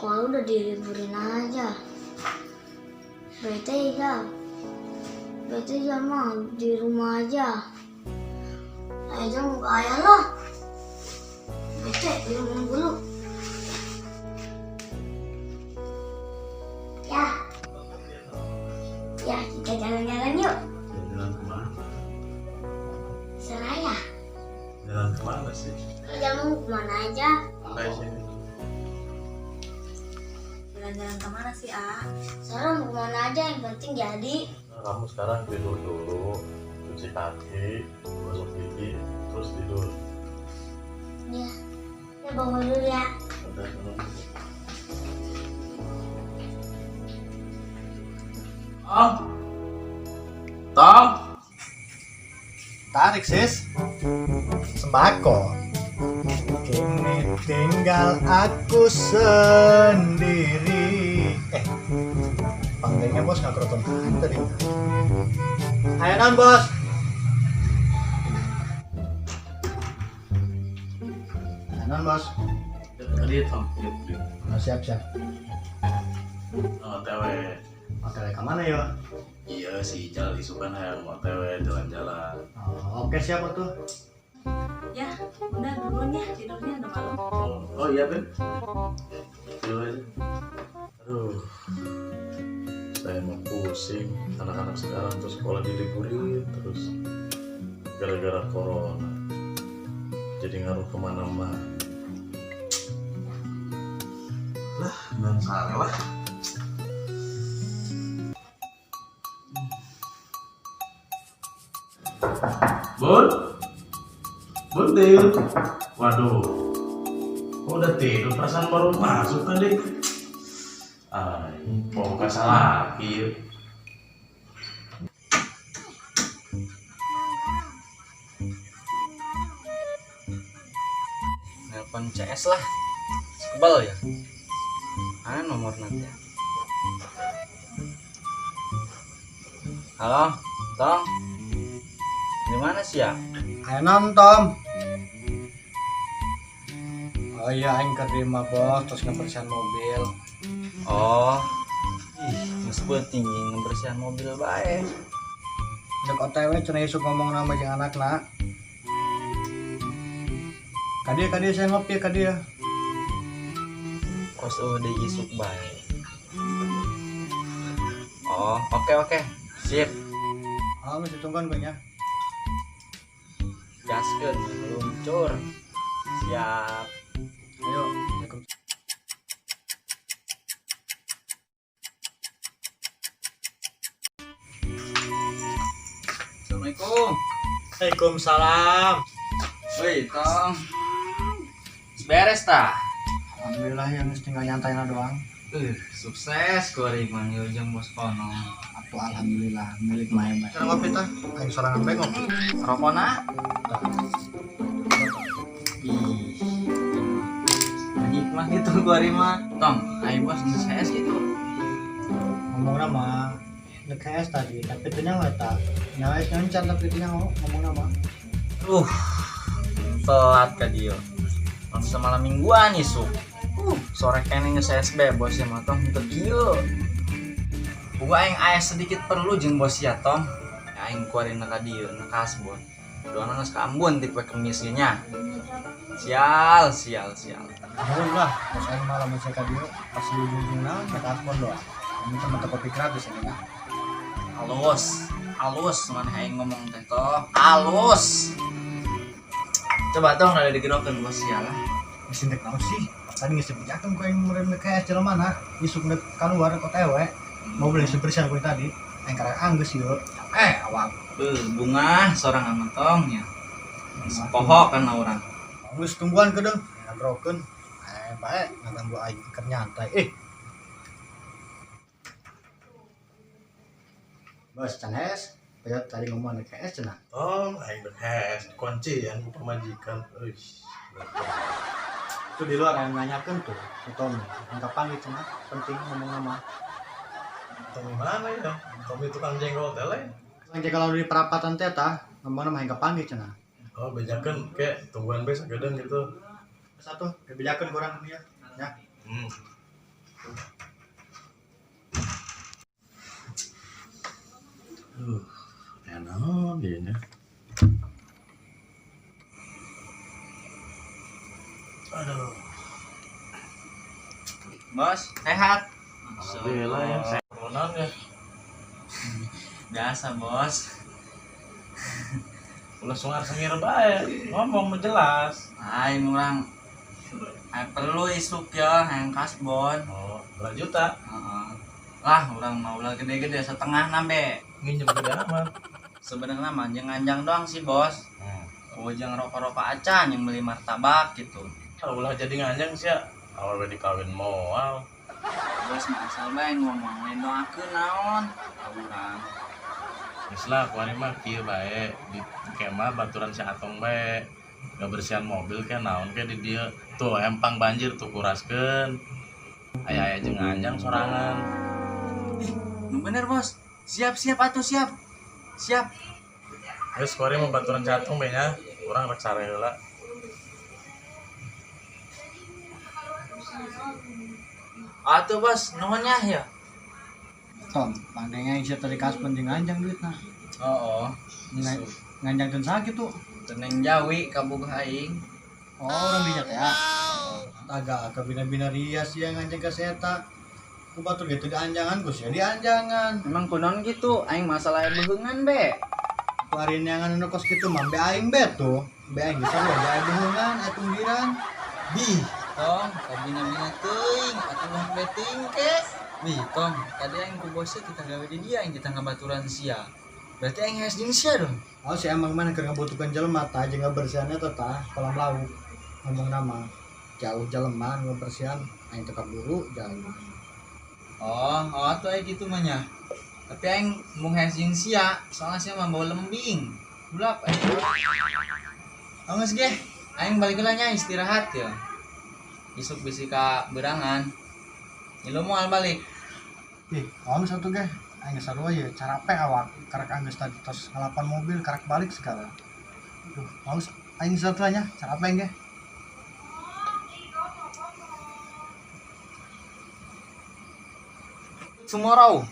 sekolah udah diliburin aja. Bete ya mah di rumah aja. Aja nggak ayah loh. Bete di rumah dulu. Ya kita jalan-jalan yuk. Jalan kemana? Seraya. Jalan kemana sih? Jalan kemana aja? Kayak sini. Jalan-jalan kemana sih, A? Sekarang mau kemana aja yang penting jadi. Nah, kamu sekarang tidur dulu, cuci kaki, gosok gigi, terus tidur. Ya bangun dulu ya. Udah belum? Tom, Tarik sis. Sembako. Kini tinggal aku sendiri. Panggilnya bos nggak keroton tadi. Ayo non bos. Ayo non bos. tadi Tom, Siap. OTW. Hotel ke mana ya? Iya sih, jalan isukan yang OTW jalan-jalan. Oke siapa tuh? Ya, udah duluan ya, tidurnya udah malam. Oh iya Ben. Tidur aja. Aduh, saya mau pusing. Anak-anak sekarang tuh sekolah diliburin terus gara-gara corona. Jadi ngaruh kemana-mana. Lah, nggak salah. Bun tidur. Waduh, kok udah tidur? Perasaan baru masuk kan deh. Ay, mau buka salah lagi. Nelpon CS lah, kebal ya. Mana nomor nanti? Halo, Tong. Di mana sih ya? Ayo nonton. Oh iya, aing kerima bos, terus ngebersihan mobil. Oh, ngesebut tinggi ngebersihan mobil baik. Dek OTW cenah isuk ngomong nama jeung anakna. Kadia saya ngopi kadia. Kos udah isuk baik. Oh, oke, sip. Mesti tungguan gue nya. Gaskeun meluncur. Siap. Ayo. Assalamualaikum. Waalaikumsalam. Woi, Tong. Beres tah? Alhamdulillah ya mesti tinggal nyantai doang. Sukses kori manggil jeung bos kono. Atuh alhamdulillah milik main bae. Cara ngopi tah? Aing sorangan bae ngopi. Rokona? Ih. Hikmah gitu kori mah. Tong, aing bos geus HS gitu. Ngomong nama DKS tadi, tapi itu nyawa tak nyawa es nyancar tapi itu nyawa ngomong nama. Telat ka dieu. Bisa malam mingguan isuk. Sore kene geus SB bos ya mah tong teu kieu. Boga aing aya sedikit perlu jeung bos ya tong. Aing kuarina ka dieu na kasbon. Doana geus ka Ambon tipe kemis ge nya. Sial. Tahu lah, pas aing malam masih ka dieu pas ujung-ujung naon ka telepon doang. Ini cuma kopi gratis ini. Halus mana aing ngomong teh toh. Halus. Coba tong ada digerokeun bos ya lah. Mesin dek naon sih? Tadi geus dipijakeun ku aing meureun DKS jelema mana? Isuk dek kaluar ke OTW. Mau beli sebersihan ku tadi. Aing karek anggeus ieu. Awak. Bunga sorangan mah tong nya. Pohok kan urang. Geus tungguan kedeung. Ngagrokeun. Bae ngaganggu aing keur nyantai. Bos Canes, tadi ngomong DKS cenah. Tom, aing bekas kunci yang pemajikan. Itu di luar yang nanyakan tuh, Tommy. Angkat panggil cenah, penting ngomong nama. Tommy mana ya? Tommy tukang jengkol tele. Yang kalau di perapatan teh tah, ngomong nama angkat panggil cenah. Oh, bejakan kayak tungguan besok gedeng gitu. Satu, kebijakan kurang dia. Ya. Enak dia nya. Aduh. Bos, sehat. Alhamdulillah ya. Sehat ya. Biasa, Bos. Ulah sungar sengir bae. Ngomong jelas. Aing urang perlu isuk ya yang kasbon. Oh, berapa juta? Heeh. Lah, urang mau ulah gede-gede setengah nambe. Minjem gede amat. Sebenarnya mah jeung anjang doang sih, Bos. Jeung rokok-rokok acan yang beli martabak gitu. Kalau ulah jadi nganjang sih ya. Awal udah dikawin moal. Bos mah asal bae ngomong we doakeun naon ka urang. Geus lah kuari mah kieu bae di kemah baturan si Atong bae. Ngabersihan mobil ke naon ke di dieu. Tuh empang banjir tuh kuraskeun. Aya-aya jeung nganjang sorangan. Nu bener, Bos. Siap atuh siap. Siap. Geus kuari mah baturan si Atong bae nya. Urang rek sare heula. Atuh, Bos, nuhunnya ya. Tom, pandengnya yang tadi kaspen jeung anjang duit nah. Oh, Nganjang teu sakit tuh. teneng Jawi kabogoh aing. Oh, orang dinya teh. Agak bina-bina rias ya nganjang ka seta. Ku batur gitu di anjangan Gus ya di anjangan. Emang kunaon gitu, aing masalah beheungan be. Ku ari neangan nu kos kitu mah be aing be tuh. Be aing geus aya be aing beheungan aya tunggiran. Bih, Tong, kabina-bina teuing, atuh mah beting ke. Nih, Tong, tadi aing ku bosnya kita gawe di dia, aing kita ngabaturan sia. Berarti aing harus jeung sia dong. oh si emang mana keur ngabutuhkeun jelema tah jeung ngabersihannya teh tah kolam laut. Ngomong nama jauh jelema ngabersihan aing teh kaburu jauh. Oh, tuh aing gitu mah nya. Tapi aing mung harus jeung sia, soalnya sia mah bawa lembing. Bulap aing. Oh, geus ge. Aing balik heula nya istirahat ya. Isuk bisi ka berangan. Ilu moal balik. Ih, om satu ge. Aing geus sarua ye cara pe awak karek anggeus tadi tos ngalapan mobil karek balik segala. Duh, haus aing satu nya cara pe ge. Tomorrow.